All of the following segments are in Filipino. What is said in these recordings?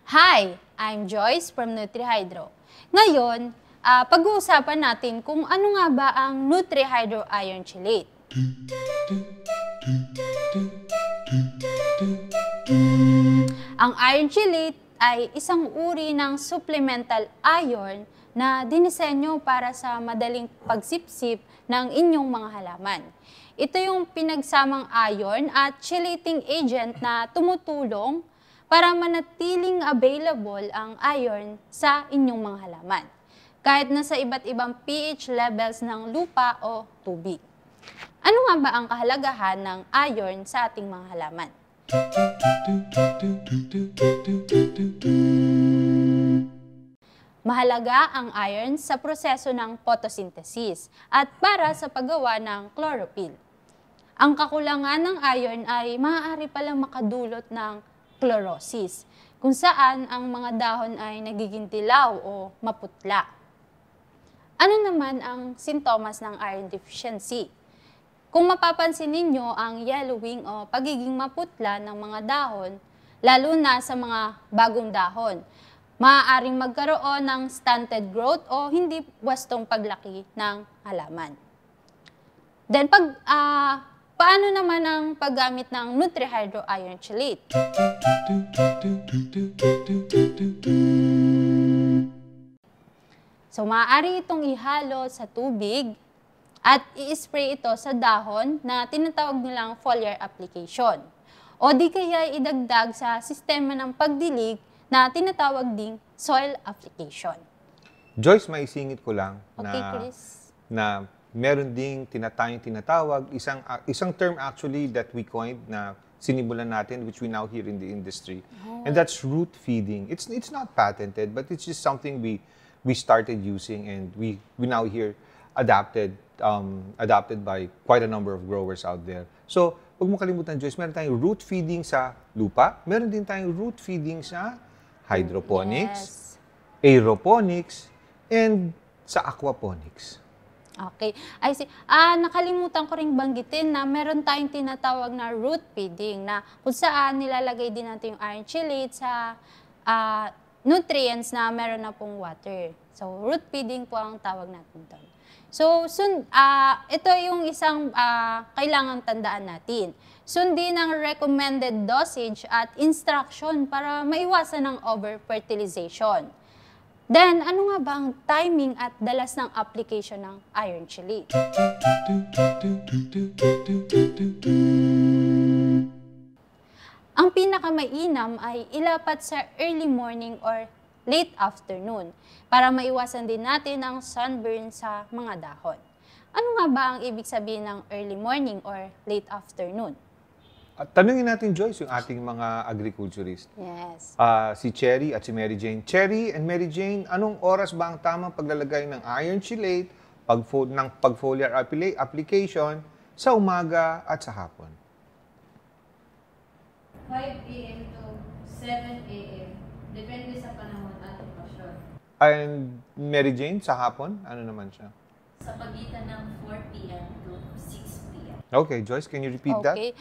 Hi, I'm Joyce from NutriHydro. Ngayon, pag-uusapan natin kung ano nga ba ang NutriHydro Iron Chelate. Ang iron chelate ay isang uri ng supplemental iron na dinisenyo para sa madaling pagsipsip ng inyong mga halaman. Ito yung pinagsamang iron at chelating agent na tumutulong para manatiling available ang iron sa inyong mga halaman, kahit nasa iba't ibang pH levels ng lupa o tubig. Ano nga ba ang kahalagahan ng iron sa ating mga halaman? Mahalaga ang iron sa proseso ng photosynthesis at para sa paggawa ng chlorophyll. Ang kakulangan ng iron ay maaari palang makadulot ng chlorosis, kung saan ang mga dahon ay nagiging dilaw o maputla. Ano naman ang sintomas ng iron deficiency? Kung mapapansin ninyo ang yellowing o pagiging maputla ng mga dahon, lalo na sa mga bagong dahon, maaaring magkaroon ng stunted growth o hindi wastong paglaki ng halaman. Then, paano naman ang paggamit ng NutriHydro Iron Chelate? So, maaari itong ihalo sa tubig at i-spray ito sa dahon na tinatawag nilang foliar application. O di kaya idagdag sa sistema ng pagdilig na tinatawag ding soil application. Joyce, maisingit ko lang na meron ding tinatawag, isang term actually that we coined na sinimulan natin, which we now hear in the industry. And that's root feeding. It's not patented, but it's just something we started using and we now hear adapted by quite a number of growers out there. So, huwag mo kalimutan, Joyce, meron tayong root feeding sa lupa, meron din tayong root feeding sa hydroponics, aeroponics, and sa aquaponics. Okay. I see. Nakalimutan ko ring banggitin na meron tayong tinatawag na root feeding na kung saan nilalagay din natin yung iron chelate sa nutrients na meron na pong water. So, root feeding po ang tawag natin doon. So, ito yung isang kailangang tandaan natin. Sundin ang recommended dosage at instruction para maiwasan ang over-fertilization. Then, ano nga ba ang timing at dalas ng application ng iron chelate? Ang pinakamainam ay ilapat sa early morning or late afternoon para maiwasan din natin ang sunburn sa mga dahon. Ano nga ba ang ibig sabihin ng early morning or late afternoon? At tanungin natin, Joyce, yung ating mga agriculturist. Yes. Si Cherry at si Mary Jane. Cherry and Mary Jane, anong oras ba ang tamang paglalagay ng iron chelate ng pag-foliar application sa umaga at sa hapon? 5 a.m. to 7 a.m. Depende sa panahon at okasyon. And Mary Jane, sa hapon, ano naman siya? Sa pagitan ng 4 p.m. to 6 p.m. Okay, Joyce, can you repeat that? Okay.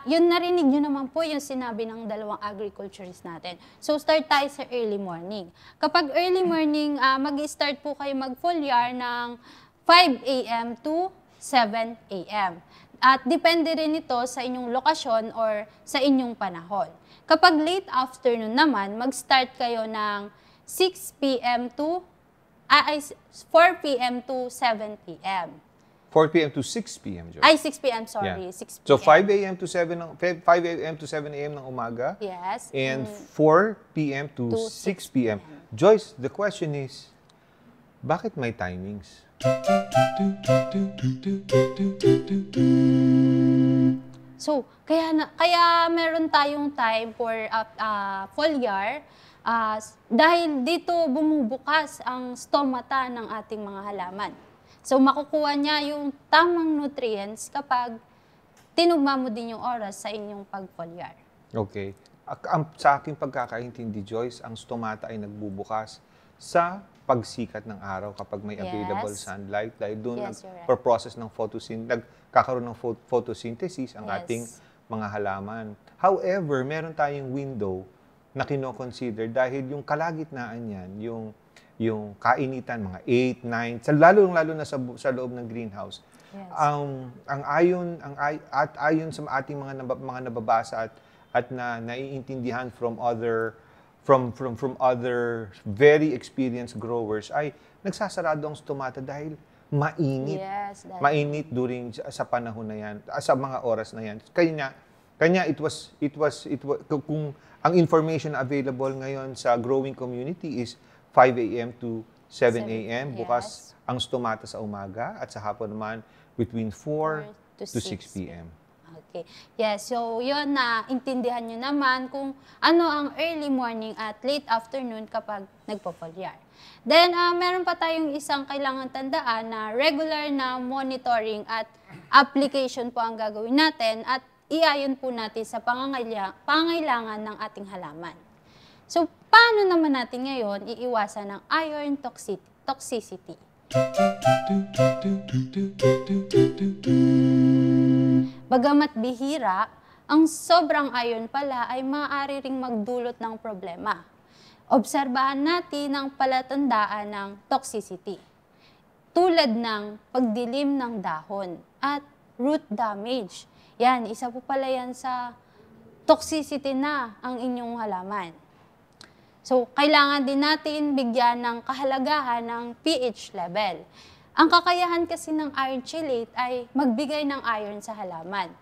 Yun narinig nyo naman po yung sinabi ng dalawang agriculturist natin. So, start tayo sa early morning. Kapag early morning, mag-start po kayo mag-foliar ng 5 a.m. to 7 a.m. At depende rin ito sa inyong lokasyon or sa inyong panahon. Kapag late afternoon naman, mag-start kayo ng 4 p.m. to 7 p.m. 4 p.m. to 6 p.m., Joyce. 6 p.m., sorry. Yeah. 6 p.m. So 5 a.m. to 7 a.m. ng umaga. Yes. And 4 p.m. to 6 p.m. Joyce, the question is, bakit may timings? So, kaya meron tayong time for foliar dahil dito bumubukas ang stomata ng ating mga halaman. So, makukuha niya yung tamang nutrients kapag tinugma mo din yung oras sa inyong pag-foliar. Okay. Sa aking pagkakaintindi, Joyce, ang stomata ay nagbubukas sa pagsikat ng araw kapag may available sunlight. Dahil doon nagpo-process ng nagkakaroon ng photosynthesis ang ating mga halaman. However, meron tayong window na kino-consider dahil yung kalagitnaan yan, yung kainitan, mga 8, 9, lalo na sa loob ng greenhouse. Yes. Ayon sa ating mga nababasa at naiintindihan from other very experienced growers ay nagsasarado ang stomata dahil mainit. Yes, Mainit during sa panahon na yan, sa mga oras na yan. Kanya it was kung ang information available ngayon sa growing community is 5 a.m. to 7 a.m. Bukas ang stomata sa umaga at sa hapon naman between 4 to 6 p.m. Okay. Yes, so yun na intindihan nyo naman kung ano ang early morning at late afternoon kapag nagpo-foliar. Then, meron pa tayong isang kailangan tandaan na regular na monitoring at application po ang gagawin natin at iayon po natin sa pangangailangan ng ating halaman. So, paano naman natin ngayon iiwasan ng iron toxicity? Bagamat bihira, ang sobrang iron pala ay maaari ring magdulot ng problema. Obserbahan natin ang palatandaan ng toxicity, tulad ng pagdilim ng dahon at root damage. Yan, isa po pala yan sa toxicity na ang inyong halaman. So, kailangan din natin bigyan ng kahalagahan ng pH level. Ang kakayahan kasi ng iron chelate ay magbigay ng iron sa halaman.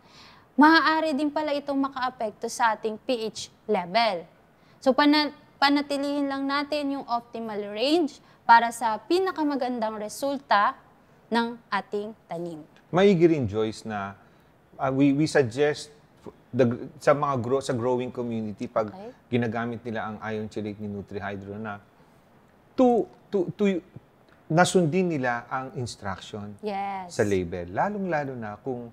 Maaari din pala itong makaapekto sa ating pH level. So, panatilihin lang natin yung optimal range para sa pinakamagandang resulta ng ating tanim. Maigi rin, Joyce, na we suggest sa growing community pag ginagamit nila ang iron chelate ni NutriHydro na nasundin nila ang instruction sa label. Lalong-lalo na kung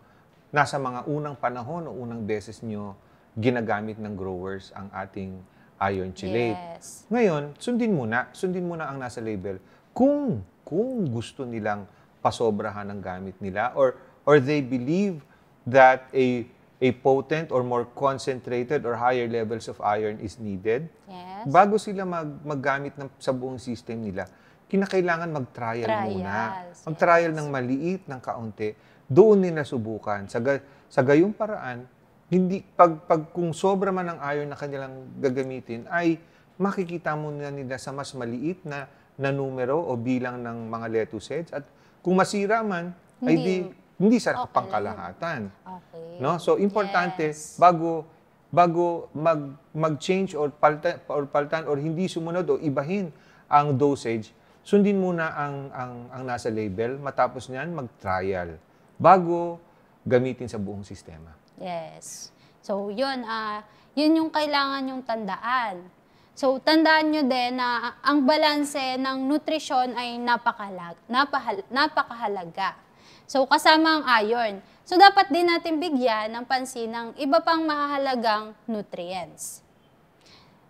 nasa mga unang panahon o unang beses nyo ginagamit ng growers ang ating iron chelate. Yes. Ngayon, sundin muna ang nasa label kung gusto nilang pasobrahan ang gamit nila or they believe that a potent or more concentrated or higher levels of iron is needed. Yes. Bago sila maggamit sa buong system nila, kinakailangan mag-trial muna. Mag-trial ng maliit, ng kaunti. Doon nila subukan. Sa gayong paraan, kung sobra man ang iron na kanilang gagamitin, ay makikita muna nila sa mas maliit na numero o bilang ng mga lettuce heads. At kung masira man, ay hindi sa pangkalahatan. Okay. No? So, importante, bago mag-change or paltan or hindi sumunod o ibahin ang dosage, sundin muna ang nasa label, matapos niyan, mag-trial, bago gamitin sa buong sistema. Yes. So, yun yung kailangan yung tandaan. So, tandaan nyo din na ang balanse ng nutrisyon ay napakahalaga. So, kasama ang iron. So, dapat din natin bigyan ng pansin ng iba pang mahahalagang nutrients.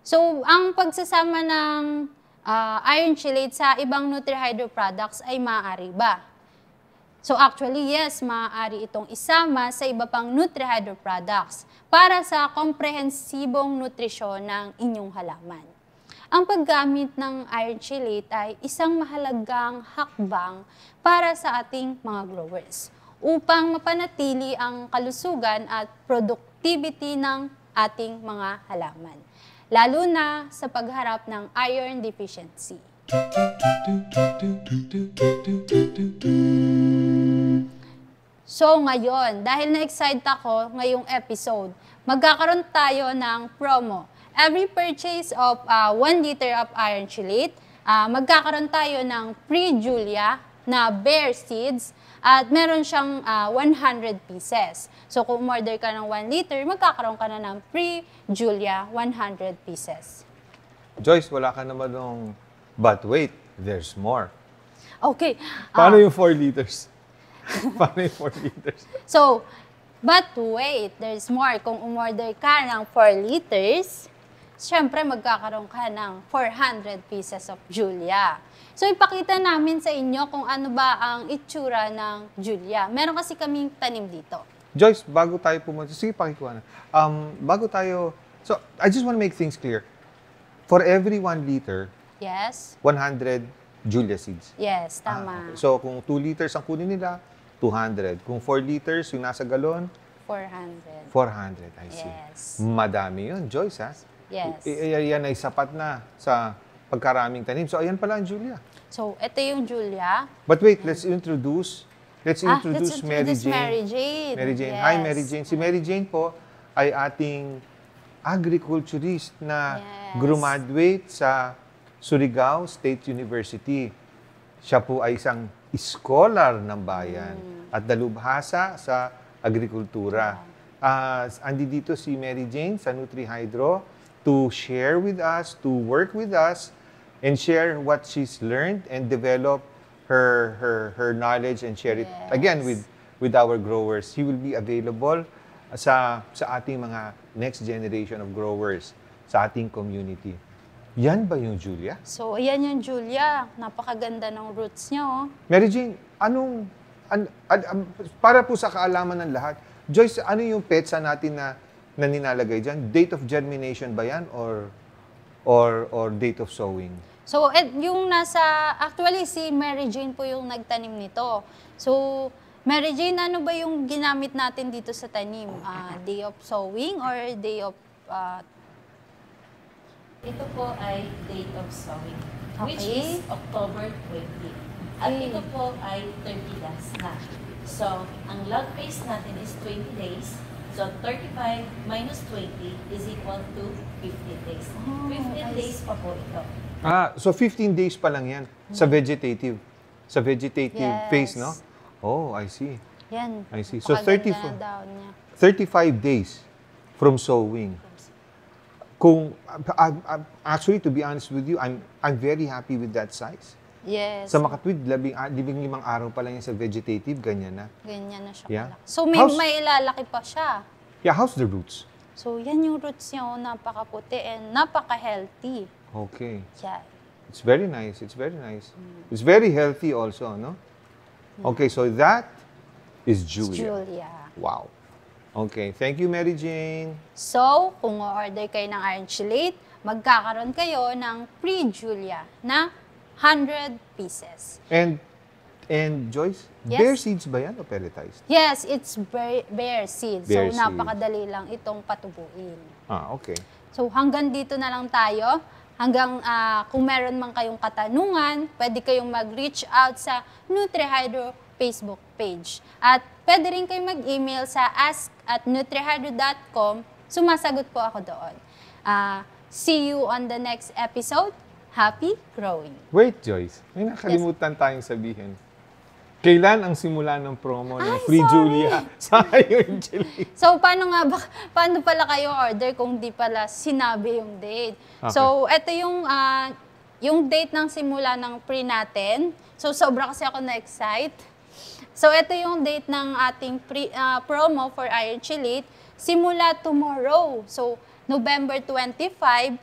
So, ang pagsasama ng iron chelate sa ibang NutriHydro products ay maaari ba? So, actually, yes, maaari itong isama sa iba pang NutriHydro products para sa komprehensibong nutrisyon ng inyong halaman. Ang paggamit ng iron chelate ay isang mahalagang hakbang para sa ating mga growers upang mapanatili ang kalusugan at productivity ng ating mga halaman, lalo na sa pagharap ng iron deficiency. So ngayon, dahil na-excite ako ngayong episode, magkakaroon tayo ng promo. Every purchase of 1 liter of iron chelate, magkakaroon tayo ng free Julia na bare seeds at meron siyang 100 pieces. So kung order ka ng 1 liter, magkakaroon ka na ng free Julia 100 pieces. Joyce, wala ka naman nung, but wait, there's more. Okay. Paano yung 4 liters? Paano yung 4 liters? So, but wait, there's more. Kung umorder ka ng 4 liters, syempre magkakaroon ka ng 400 pieces of Julia. So, ipakita namin sa inyo kung ano ba ang itsura ng Julia. Meron kasi kaming tanim dito. Joyce, bago tayo pumunta, sige, pakikuha na. So, I just want to make things clear. For every 1 liter, Yes. 100 Julia seeds. Yes, tama. Okay. So, kung 2 liters ang kunin nila, 200. Kung 4 liters, yung nasa galon, 400. 400. I see. Yes. Madami yun, Joyce, ha? Yes. Yan ay sapat na sa pagkaraming tanim. So, ayan pala ang Julia. So, ito yung Julia. But wait, let's introduce Let's Mary Jane. Mary Jane. Mary Jane. Yes. Hi, Mary Jane. Si Mary Jane po ay ating agriculturist na Yes. graduate sa Surigao State University. Siya po ay isang scholar ng bayan at dalubhasa sa agrikultura. Andi dito si Mary Jane sa NutriHydro to share with us, to work with us, and share what she's learned and develop her knowledge and share it again with our growers. He will be available sa ating mga next generation of growers sa ating community. Yan ba yung Julia? So, ayan yung Julia. Napakaganda ng roots niya, oh. Mary Jane, para po sa kaalaman ng lahat, Joyce, ano yung petsa natin na ninalagay dyan? Date of germination ba yan or date of sowing? So, actually, si Mary Jane po yung nagtanim nito. So, Mary Jane, ano ba yung ginamit natin dito sa tanim? Day of sowing or day of... Ito po ay date of sowing, which Okay. is October 20. At Okay. ito po ay 30 days na. So, ang log phase natin is 20 days. So, 35 minus 20 is equal to 15 days. 15 days pa po ito. So 15 days pa lang yan sa vegetative. Sa vegetative Yes. phase, no? Oh, I see. Yan. I see. So Napakaganda ng daon niya. 35 days from sowing. Actually, to be honest with you, I'm very happy with that size. Yes. Sa makatwid, 15 araw pa lang yan sa vegetative, ganyan na. Ganyan na siya Yeah. kalaki. So, may ilalaki pa siya. Yeah, how's the roots? So, yan yung roots niya, oh, napakaputi and napaka-healthy. Okay. Yeah. It's very nice. It's very nice. It's very healthy also, no? Okay, so that is Julia. Julia. Wow. Okay, thank you, Mary Jane. So, kung order kayo ng iron chelate, magkakaroon kayo ng free Julia na 100 pieces. And Joyce, Yes. bare seeds ba yan o pelletized? Yes, it's bare seed. Bare So, napakadali lang itong patubuin. Okay. So, hanggang dito na lang tayo. Hanggang kung meron man kayong katanungan, pwede kayong mag-reach out sa NutriHydro Facebook page. At pwede rin kayong mag-email sa ask@nutrihydro.com. Sumasagot po ako doon. See you on the next episode. Happy growing! Wait, Joyce. May nakalimutan tayong sabihin. Kailan ang simula ng promo ng Free sorry. Julia sa Iron Chili? So, paano pala kayo order kung di pala sinabi yung date? Okay. So, ito yung date ng simula ng pre natin. So, sobra kasi ako na-excite. So, ito yung date ng ating promo for Iron Chelate. Simula tomorrow. So, November 25.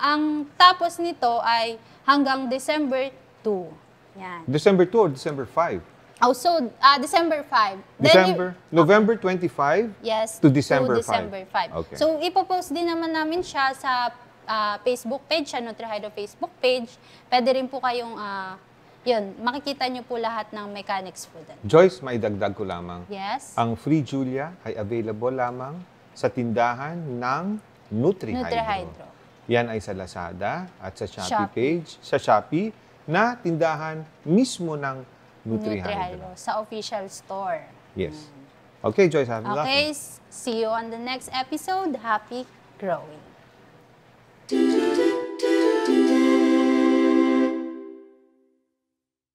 Ang tapos nito ay hanggang December 2. Yan. December 2 or December 5? Oh, so, December 5. Then November 25 yes, to December 5. December 5. Okay. So, ipopost din naman namin siya sa Facebook page, sa NutriHydro Facebook page. Pwede rin po kayong, makikita nyo po lahat ng mechanics po doon. Joyce, maidagdag ko lamang. Yes. Ang Free Julia ay available lamang sa tindahan ng NutriHydro. NutriHydro. Yan ay sa Lazada at sa Shopee Shopee. page, sa Shopee, na tindahan mismo ng NutriHydro. NutriHydro sa official store. Yes. Okay, Joyce, have a Okay, see you on the next episode. Happy growing!